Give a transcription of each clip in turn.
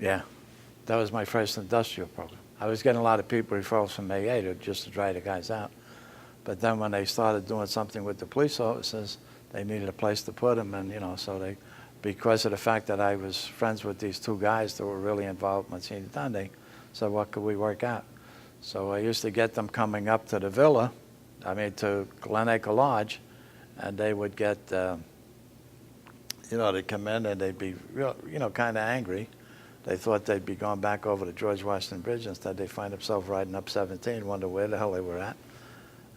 Yeah, that was my first industrial program. I was getting a lot of people referrals from AA just to dry the guys out. But then when they started doing something with the police officers, they needed a place to put them, and so they, because of the fact that I was friends with these two guys that were really involved in Monsignor Dunn, they said, what could we work out? So I used to get them coming up to the villa, to Glen Acre Lodge, and they would get, they'd come in and they'd be real, kind of angry. They thought they'd be going back over the George Washington Bridge. Instead, they find themselves riding up 17, wonder where the hell they were at.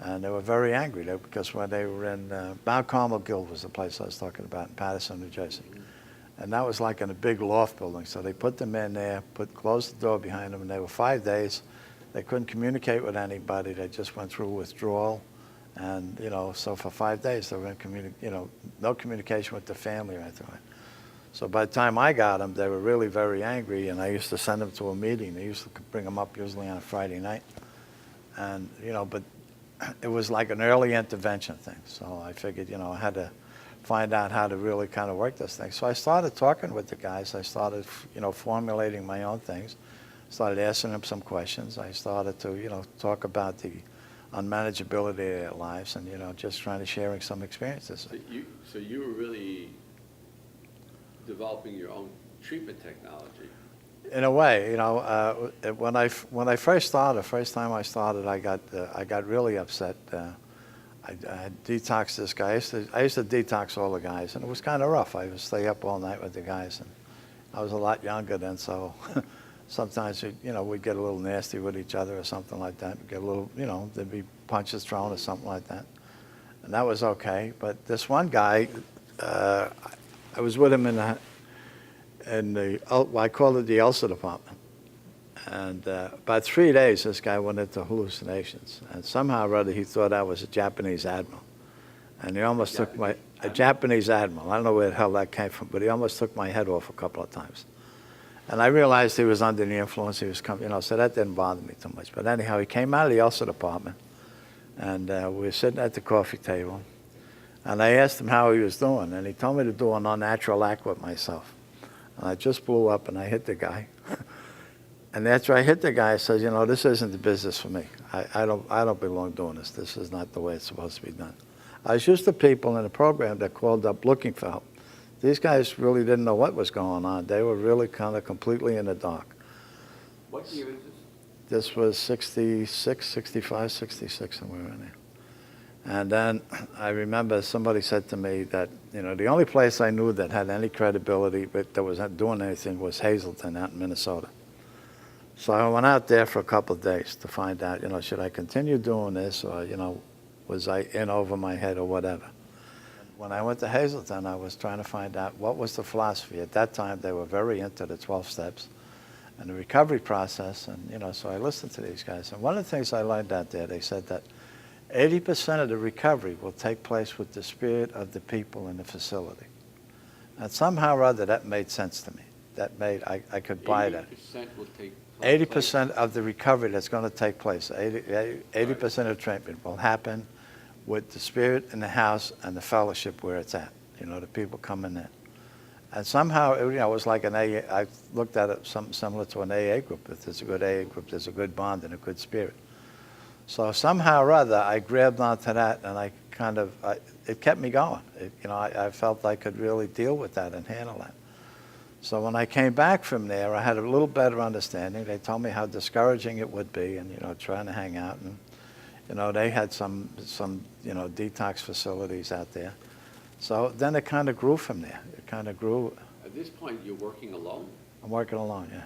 And they were very angry because when they were in, Mount Carmel Guild was the place I was talking about in Paterson, New Jersey. And that was like in a big loft building. So they put them in there, closed the door behind them, and they were 5 days. They couldn't communicate with anybody. They just went through withdrawal. And, so for 5 days, they were in no communication with the family or anything like that. So by the time I got them, they were really very angry, and I used to send them to a meeting. They used to bring them up usually on a Friday night. And, but it was like an early intervention thing. So I figured, I had to find out how to really kind of work this thing. So I started talking with the guys. I started, formulating my own things. Started asking them some questions. I started to, talk about the unmanageability of their lives and, just trying to sharing some experiences. So you were really developing your own treatment technology. In a way, when I first started, the first time I started, I got really upset. I detoxed this guy. I used to detox all the guys, and it was kind of rough. I would stay up all night with the guys, and I was a lot younger then, so sometimes we'd get a little nasty with each other or something like that. We'd get a little, there'd be punches thrown or something like that, and that was okay. But this one guy, I was with him in the I call it the ulcer department. And about 3 days, this guy went into hallucinations. And somehow or other, he thought I was a Japanese admiral. And he almost took a Japanese admiral. I don't know where the hell that came from, but he almost took my head off a couple of times. And I realized he was under the influence. He was coming, so that didn't bother me too much. But anyhow, he came out of the ulcer department, and we were sitting at the coffee table. And I asked him how he was doing, and he told me to do an unnatural act with myself. And I just blew up, and I hit the guy. And after I hit the guy, I said, this isn't the business for me. I don't belong doing this. This is not the way it's supposed to be done. I was used to people in the program that called up looking for help. These guys really didn't know what was going on. They were really kind of completely in the dark. What year is this? This was 66, 65, 66, somewhere in there. And then I remember somebody said to me that, the only place I knew that had any credibility but that was not doing anything was Hazleton out in Minnesota. So I went out there for a couple of days to find out, should I continue doing this or, was I in over my head or whatever. When I went to Hazleton, I was trying to find out what was the philosophy. At that time, they were very into the 12 steps and the recovery process. And, so I listened to these guys. And one of the things I learned out there, they said that 80% of the recovery will take place with the spirit of the people in the facility. And somehow or other, that made sense to me. That made, I could buy that. 80% will take 80% of the recovery that's going to take place, 80% of treatment will happen with the spirit in the house and the fellowship where it's at, the people coming in. And somehow, it was like an AA, I looked at it something similar to an AA group. If there's a good AA group, there's a good bond and a good spirit. So somehow or other, I grabbed onto that, and I kind of, it kept me going. I felt I could really deal with that and handle that. So when I came back from there, I had a little better understanding. They told me how discouraging it would be, and trying to hang out, and they had some detox facilities out there. So then it kind of grew from there. It kind of grew. At this point, you're working alone? I'm working alone, yeah.